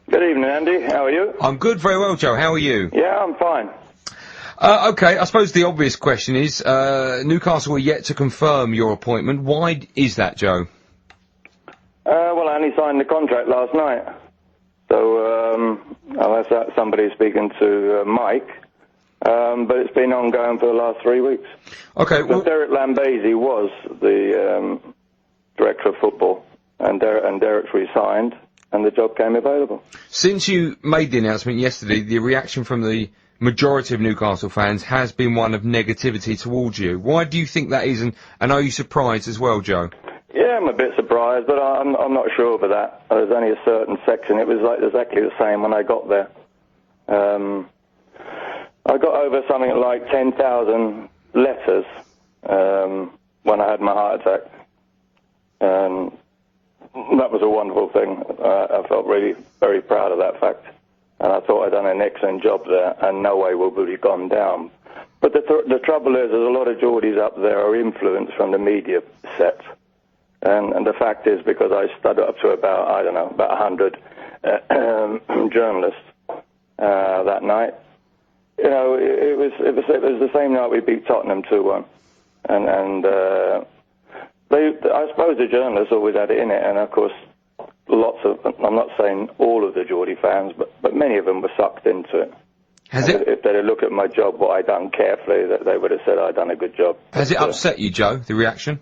Good evening, Andy. How are you? I'm good, very well, Joe. How are you? Yeah, I'm fine. Okay, I suppose the obvious question is, Newcastle are yet to confirm your appointment. Why is that, Joe? Well, I only signed the contract last night. So, unless that's somebody speaking to Mike, but it's been ongoing for the last 3 weeks. Okay, well... So Derek Lambesi was the director of football, and Derek's resigned, and the job came available. Since you made the announcement yesterday, the reaction from the majority of Newcastle fans has been one of negativity towards you. Why do you think that is, and are you surprised as well, Joe? Yeah, I'm a bit surprised, but I'm not sure of that. There's only a certain section. It was like exactly the same when I got there. I got over something like 10,000 letters when I had my heart attack. And that was a wonderful thing. I felt really very proud of that fact. And I thought I'd done an excellent job there, and no way would we have gone down. But the trouble is, there's a lot of Geordies up there are influenced from the media set. And the fact is, because I stood up to about 100 journalists that night, you know, it was the same night we beat Tottenham 2-1. And I suppose the journalists always had it in it, and of course, I'm not saying all of the Geordie fans, but many of them were sucked into it. If they'd looked at my job, what I'd done carefully, they would have said I'd done a good job. Has it upset you, Joe, the reaction?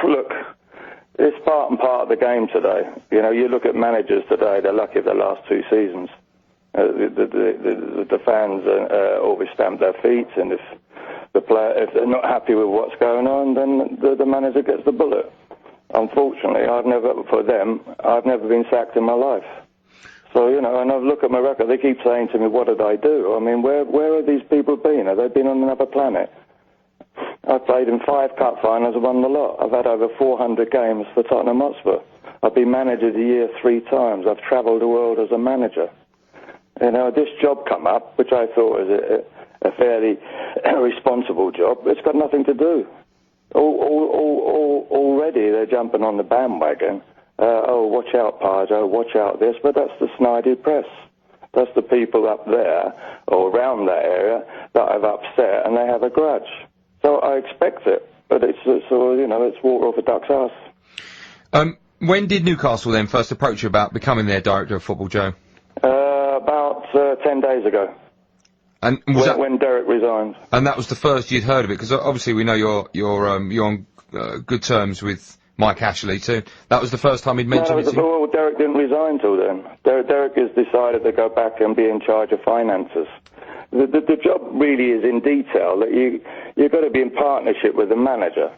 Look, it's part and part of the game today. You know, you look at managers today, they're lucky the last 2 seasons. The fans always stamp their feet, and if if they're not happy with what's going on, then the manager gets the bullet. Unfortunately, I've never been sacked in my life. So, you know, and I look at my record, they keep saying to me, what did I do? I mean, where have these people been? Have they been on another planet? I've played in 5 cup finals and won the lot. I've had over 400 games for Tottenham Hotspur. I've been manager of the year 3 times. I've travelled the world as a manager. You know, this job come up, which I thought was a fairly responsible job. It's got nothing to do. Already they're jumping on the bandwagon. Oh, watch out, Parjo, watch out this. But that's the snidey press. That's the people up there or around that area that I've upset, and they have a grudge. So I expect it, but it's water off a duck's ass. When did Newcastle then first approach you about becoming their director of football, Joe? About 10 days ago. And when Derek resigned. And that was the first you'd heard of it, because obviously we know you're on good terms with Mike Ashley too. That was the first time he'd mentioned it to you? Well, Derek didn't resign till then. Derek has decided to go back and be in charge of finances. The job really is in detail that you've got to be in partnership with the manager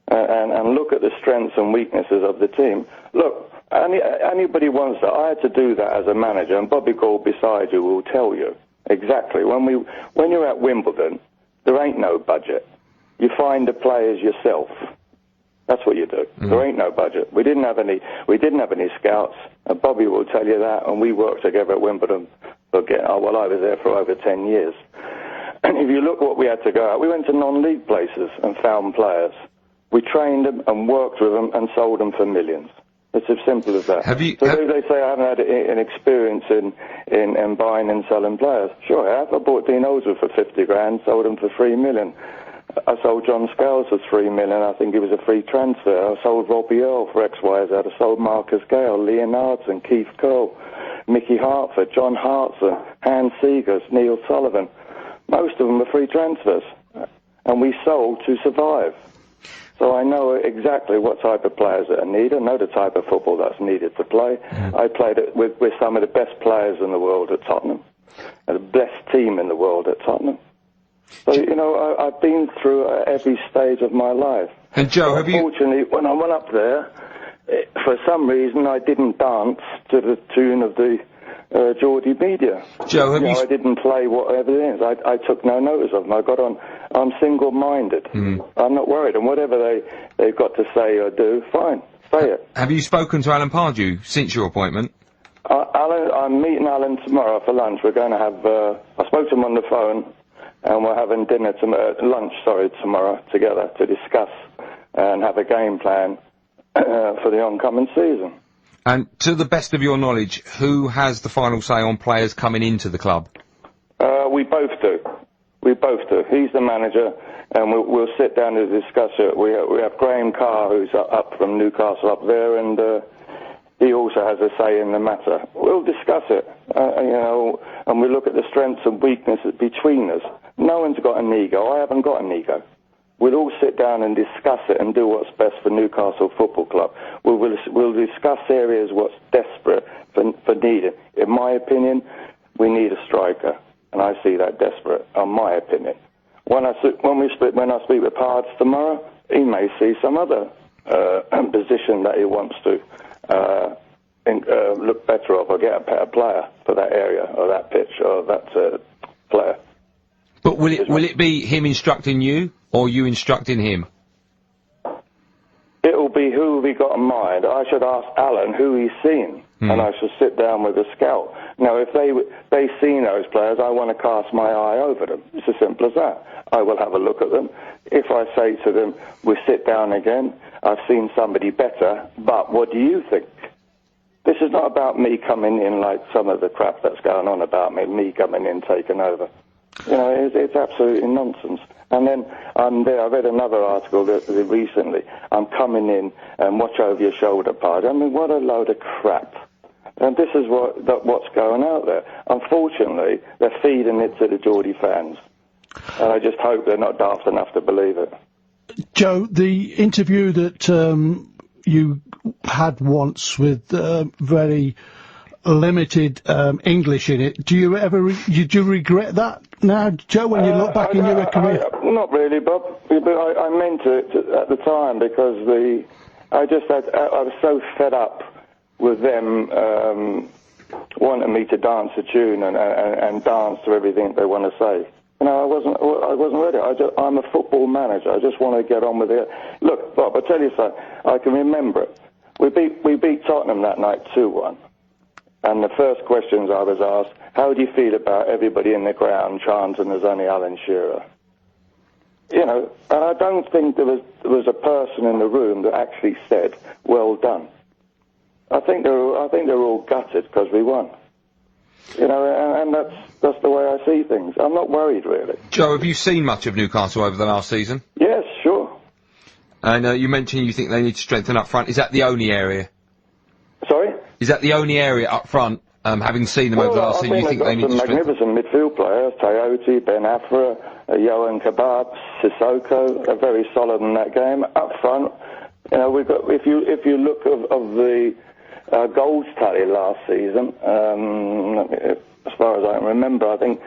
and look at the strengths and weaknesses of the team. Look, anybody wants that. I had to do that as a manager, and Bobby Gould beside you will tell you exactly. When you're at Wimbledon, there ain't no budget. You find the players yourself. That's what you do. There ain't no budget. We didn't have any scouts, and Bobby will tell you that, and we worked together at Wimbledon I was there for over 10 years. And if you look what we had to go out, we went to non-league places and found players. We trained them and worked with them and sold them for millions. It's as simple as that. They say I haven't had an experience in buying and selling players. Sure I have. I bought Dean Owsworth for 50 grand, sold him for 3 million. I sold John Scales for 3 million. I think it was a free transfer. I sold Robbie Earl for XYZ. I sold Marcus Gale, Leonardson, Keith Curl, Mickey Hartford, John Hartson, Hans Seegers, Neil Sullivan. Most of them were free transfers. And we sold to survive. So I know exactly what type of players that are needed. I know the type of football that's needed to play. I played it with some of the best players in the world at Tottenham. The best team in the world at Tottenham. So, you know, I've been through every stage of my life. And Joe, unfortunately, when I went up there, for some reason I didn't dance to the tune of the Geordie media. Joe, I didn't play whatever it is. I took no notice of them. I got on. I'm single-minded. I'm not worried. And whatever they've got to say or do, fine, say it. Have you spoken to Alan Pardew since your appointment? I'm meeting Alan tomorrow for lunch. We're going to have. I spoke to him on the phone, and we're having lunch tomorrow together to discuss and have a game plan for the oncoming season. And to the best of your knowledge, who has the final say on players coming into the club? We both do. We both do. He's the manager, and we'll sit down to discuss it. We have Graham Carr, who's up from Newcastle up there, and he also has a say in the matter. We'll discuss it, and we look at the strengths and weaknesses between us. No one's got an ego. I haven't got an ego. We'll all sit down and discuss it and do what's best for Newcastle Football Club. We'll discuss areas what's desperate for needed. In my opinion, we need a striker, and I see that desperate, in my opinion. When I speak with Pards tomorrow, he may see some other position that he wants to look better of or get a better player for that area or that pitch or that player. But will it be him instructing you or you instructing him? It'll be who we got in mind. I should ask Alan who he's seen, and I should sit down with a scout. Now, if they've seen those players, I want to cast my eye over them. It's as simple as that. I will have a look at them. If I say to them, we sit down again, I've seen somebody better, but what do you think? This is not about me coming in like some of the crap that's going on about me coming in, taking over. It's absolutely nonsense. And then I read another article recently. I'm coming in and watch over your shoulder, Pardy. I mean, what a load of crap. And this is what's going out there. Unfortunately, they're feeding it to the Geordie fans. And I just hope they're not daft enough to believe it. Joe, the interview that you had once with very limited English in it, do you regret that now, Joe, when you look back in your career? Not really, Bob. I meant it at the time because I was so fed up with them wanting me to dance a tune and dance to everything they want to say. I wasn't ready. I'm a football manager. I just want to get on with it. Look, Bob, I'll tell you something. I can remember it. We beat Tottenham that night 2-1. And the first questions I was asked, how do you feel about everybody in the ground chanting there's only Alan Shearer? And I don't think there was a person in the room that actually said, well done. I think they're all gutted because we won. And that's the way I see things. I'm not worried, really. Joe, have you seen much of Newcastle over the last season? Yes, sure. And you mentioned you think they need to strengthen up front. Is that the only area? Sorry? Is that the only area up front, having seen them over the last season, you think they need to strengthen? Magnificent midfield players, Toyota, Ben Afra, Yohan Cabaye, Sissoko, are very solid in that game. Up front, we've got, if you look of the goals tally last season, as far as I can remember, I think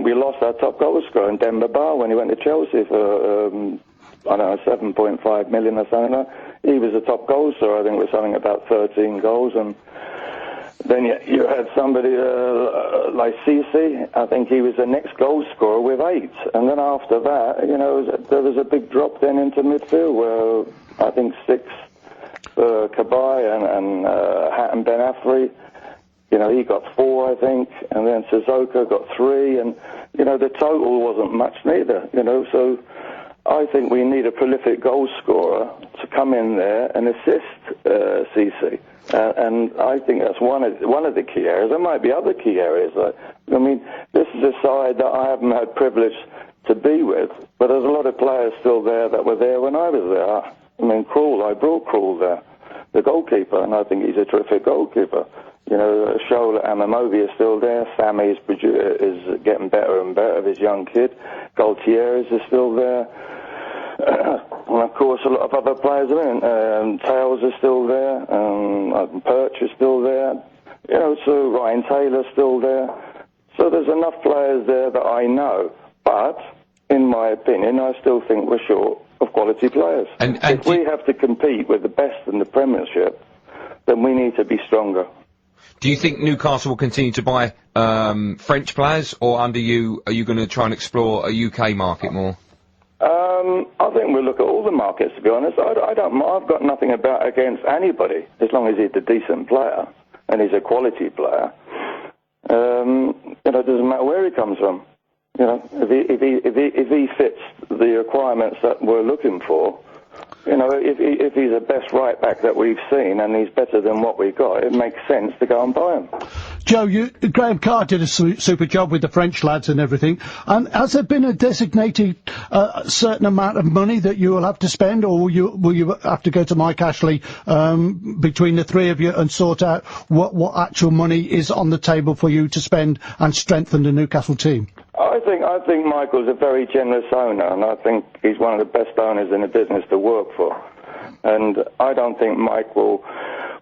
we lost our top goal scorer in Demba Ba when he went to Chelsea for, 7.5 million or something like that. He was the top goal scorer, I think, with something about 13 goals, and then you had somebody like Cisse. I think he was the next goal scorer with 8. And then after that, there was a big drop then into midfield where I think 6 for Cabaye and Hatem Ben Afri. He got 4, I think, and then Sissoko got 3, and the total wasn't much neither. So I think we need a prolific goal scorer to come in there and assist Cisse. And I think that's one of the key areas. There might be other key areas. This is a side that I haven't had privilege to be with, but there's a lot of players still there that were there when I was there. Krul, I brought Krul there, the goalkeeper, and I think he's a terrific goalkeeper. Shola Amamovi is still there. Sammy is getting better and better, this young kid. Galtieri is still there. And of course, a lot of other players are in. Tails is still there. Perch is still there. So Ryan Taylor's still there. So there's enough players there that I know. But, in my opinion, I still think we're short of quality players. And if we have to compete with the best in the Premiership, then we need to be stronger. Do you think Newcastle will continue to buy French players, or under you, are you going to try and explore a UK market more? I think we'll look at all the markets, to be honest. I've got nothing against anybody, as long as he's a decent player and he's a quality player. It doesn't matter where he comes from. If he fits the requirements that we're looking for, You know, if he's the best right back that we've seen and he's better than what we've got, it makes sense to go and buy him. Joe, Graham Carr did a super job with the French lads and everything. And has there been a designated certain amount of money that you will have to spend, or will you have to go to Mike Ashley between the three of you and sort out what actual money is on the table for you to spend and strengthen the Newcastle team? I think Michael's a very generous owner, and I think he's one of the best owners in the business to work for. And I don't think Mike will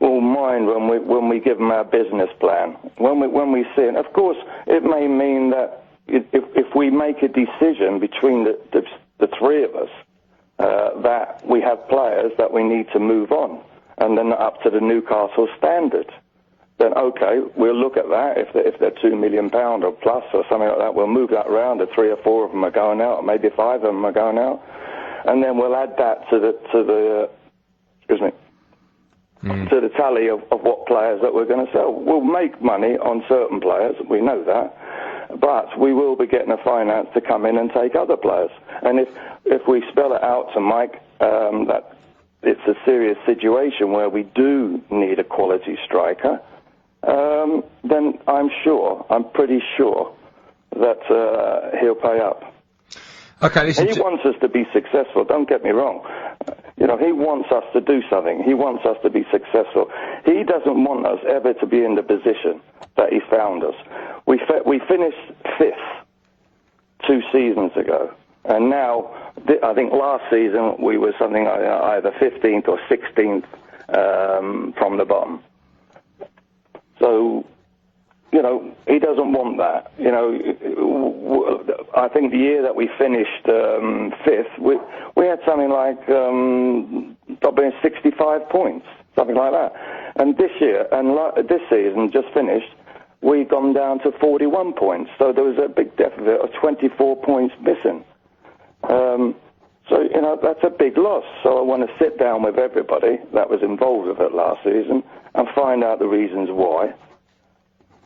mind when we give him our business plan. When we see it, of course, it may mean that if we make a decision between the three of us that we have players that we need to move on, and they're not up to the Newcastle standard, then okay, we'll look at that. If they're £2 million or plus or something like that, we'll move that around. Or 3 or 4 of them are going out, or maybe 5 of them are going out, and then we'll add that to the tally of what players that we're going to sell. We'll make money on certain players, we know that, but we will be getting a finance to come in and take other players. And if we spell it out to Mike that it's a serious situation where we do need a quality striker, then I'm pretty sure that he'll pay up. Okay, listen. He wants us to be successful, don't get me wrong. You know, he wants us to do something. He wants us to be successful. He doesn't want us ever to be in the position that he found us. We finished 5th 2 seasons ago, and now, I think last season we were something like either 15th or 16th from the bottom. So, you know, he doesn't want that. You know, I think the year that we finished 5th, we had something like 65 points, something like that. And this year, this season just finished, we've gone down to 41 points. So there was a big deficit of 24 points missing. So, you know, that's a big loss. So I want to sit down with everybody that was involved with it last season and find out the reasons why.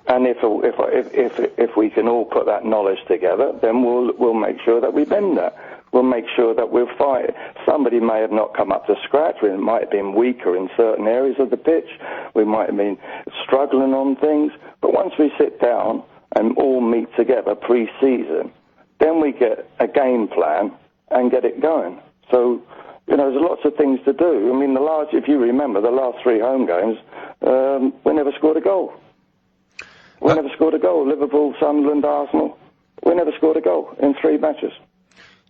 And if we can all put that knowledge together, then we'll make sure that we bend that. We'll make sure that we'll fight. Somebody may have not come up to scratch. We might have been weaker in certain areas of the pitch. We might have been struggling on things. But once we sit down and all meet together pre-season, then we get a game plan and get it going. So, you know, there's lots of things to do. I mean, if you remember, the last 3 home games, we never scored a goal. We never scored a goal. Liverpool, Sunderland, Arsenal. We never scored a goal in 3 matches.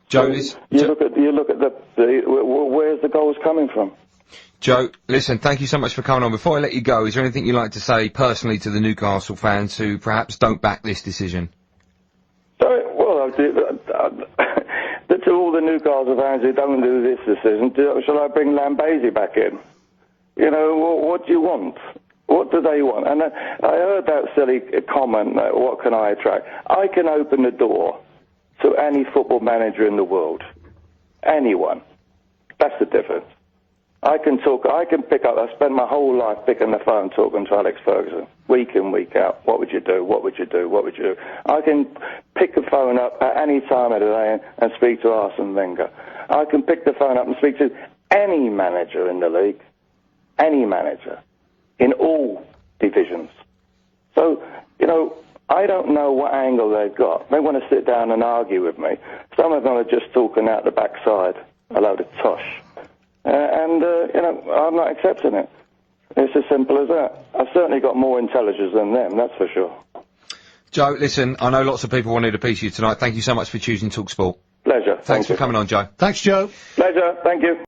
Joe, you look at where's the goals coming from? Joe, listen, thank you so much for coming on. Before I let you go, is there anything you'd like to say personally to the Newcastle fans who perhaps don't back this decision? Well, to all the Newcastle fans who don't do this decision, shall I bring Lambesi back in? You know, what do you want? What do they want? And I heard that silly comment, what can I attract? I can open the door to any football manager in the world. Anyone. That's the difference. I can pick up, I spend my whole life picking the phone talking to Alex Ferguson, week in, week out. What would you do? What would you do? What would you do? I can pick the phone up at any time of the day and speak to Arsene Wenger. I can pick the phone up and speak to any manager in the league. Any manager. In all divisions. So, you know, I don't know what angle they've got. They want to sit down and argue with me. Some of them are just talking out the backside, a load of tosh. You know, I'm not accepting it. It's as simple as that. I've certainly got more intelligence than them, that's for sure. Joe, listen, I know lots of people wanted a piece of you tonight. Thank you so much for choosing TalkSport. Pleasure. Thanks for coming on, Joe. Thanks, Joe. Pleasure. Thank you.